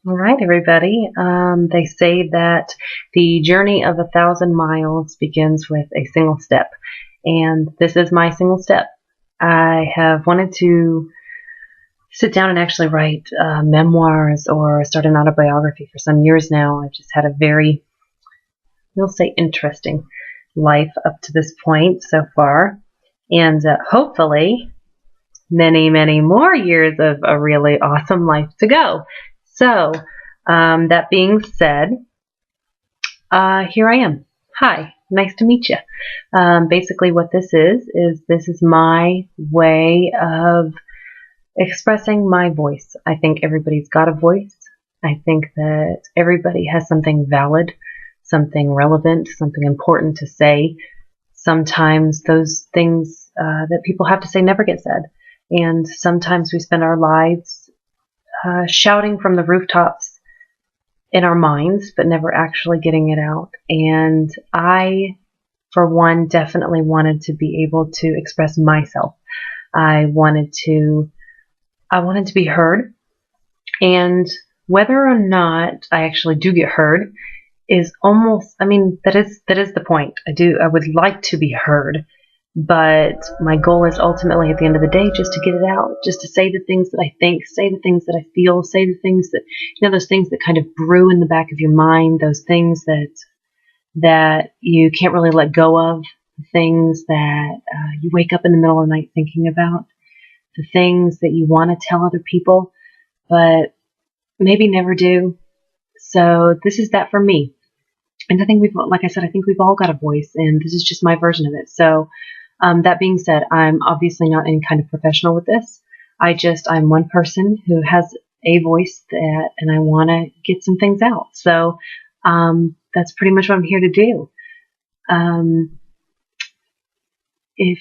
All right, everybody. They say that the journey of 1,000 miles begins with a single step, and this is my single step. I have wanted to sit down and actually write memoirs or start an autobiography for some years now. I've just had a very, we'll say, interesting life up to this point so far, and hopefully many, many more years of a really awesome life to go. So, that being said, here I am. Hi, nice to meet you. Basically what this is my way of expressing my voice. I think everybody's got a voice. I think that everybody has something valid, something relevant, something important to say. Sometimes those things that people have to say never get said. And sometimes we spend our lives shouting from the rooftops in our minds, but never actually getting it out. And I, for one, definitely wanted to be able to express myself. I wanted to be heard. And whether or not I actually do get heard is almost, that is the point. I would like to be heard. But my goal is ultimately at the end of the day just to get it out, just to say the things that I think, say the things that I feel, say the things that, those things that kind of brew in the back of your mind, those things that you can't really let go of, the things that you wake up in the middle of the night thinking about, the things that you want to tell other people, but maybe never do. So this is that for me. And I think like I said, I think we've all got a voice, and this is just my version of it. So that being said, I'm obviously not any kind of professional with this. I'm one person who has a voice and I want to get some things out. So that's pretty much what I'm here to do. If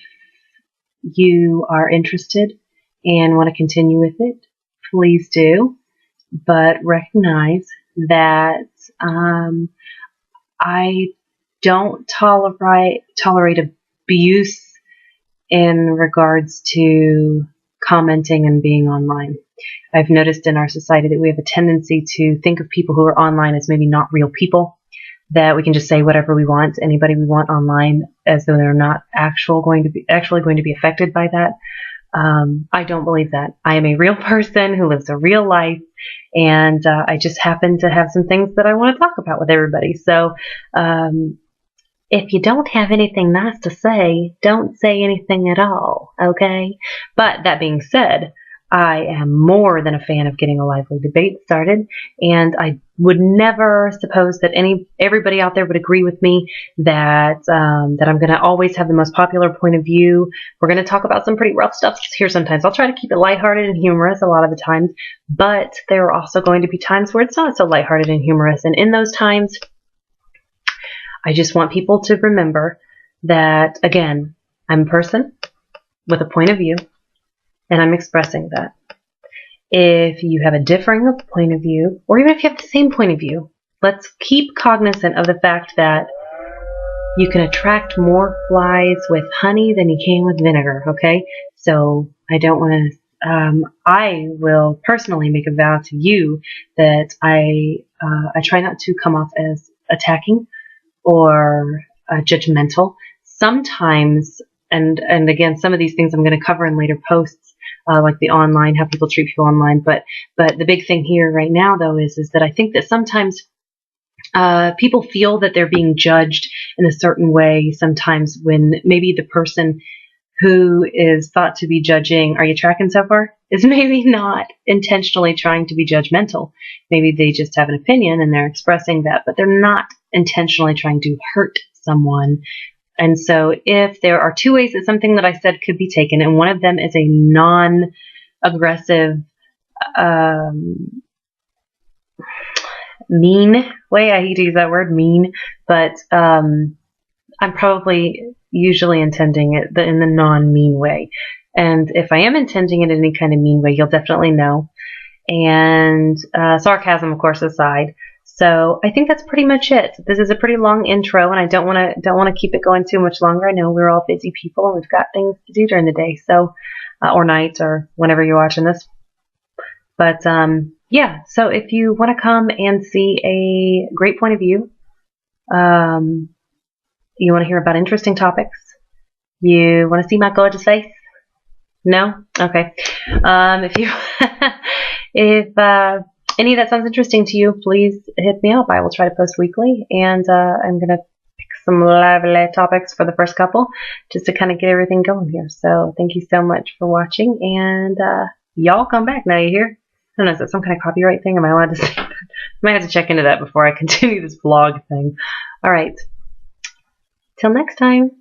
you are interested and want to continue with it, please do. But recognize that I don't tolerate abuse in regards to commenting and being online. I've noticed in our society that we have a tendency to think of people who are online as maybe not real people, that we can just say whatever we want, anybody we want online, as though they're not actually going to be affected by that. I don't believe that. I am a real person who lives a real life, and I just happen to have some things that I want to talk about with everybody. So if you don't have anything nice to say, don't say anything at all, okay? But that being said, I am more than a fan of getting a lively debate started, and I would never suppose that everybody out there would agree with me that I'm going to always have the most popular point of view. We're going to talk about some pretty rough stuff here sometimes. I'll try to keep it lighthearted and humorous a lot of the times, but there are also going to be times where it's not so lighthearted and humorous, and in those times, I just want people to remember that, again, I'm a person with a point of view, and I'm expressing that. If you have a differing point of view, or even if you have the same point of view, let's keep cognizant of the fact that you can attract more flies with honey than you can with vinegar, okay? So I don't want to, I will personally make a vow to you that I try not to come off as attacking or judgmental. Sometimes, and again, some of these things I'm going to cover in later posts, like the online, how people treat people online. But the big thing here right now, though, is that I think that sometimes people feel that they're being judged in a certain way sometimes when maybe the person who is thought to be judging, are you tracking so far, is maybe not intentionally trying to be judgmental. Maybe they just have an opinion and they're expressing that, but they're not intentionally trying to hurt someone. And so if there are two ways that something that I said could be taken, and one of them is a non-aggressive, mean way, I hate to use that word, mean, but I'm probably usually intending it in the non-mean way. And if I am intending it in any kind of mean way, you'll definitely know. And sarcasm, of course, aside. So I think that's pretty much it. This is a pretty long intro, and I don't want to keep it going too much longer. I know we're all busy people, and we've got things to do during the day, so or night, or whenever you're watching this. But yeah, so if you want to come and see a great point of view, you want to hear about interesting topics, you want to see my gorgeous face? No? Okay. If you, if any of that sounds interesting to you, please hit me up. I will try to post weekly, and I'm gonna pick some lively topics for the first couple, just to kind of get everything going here. So thank you so much for watching, and y'all come back now. You hear? I don't know. Is that some kind of copyright thing? Am I allowed to say that? I might have to check into that before I continue this vlog thing. All right. Till next time.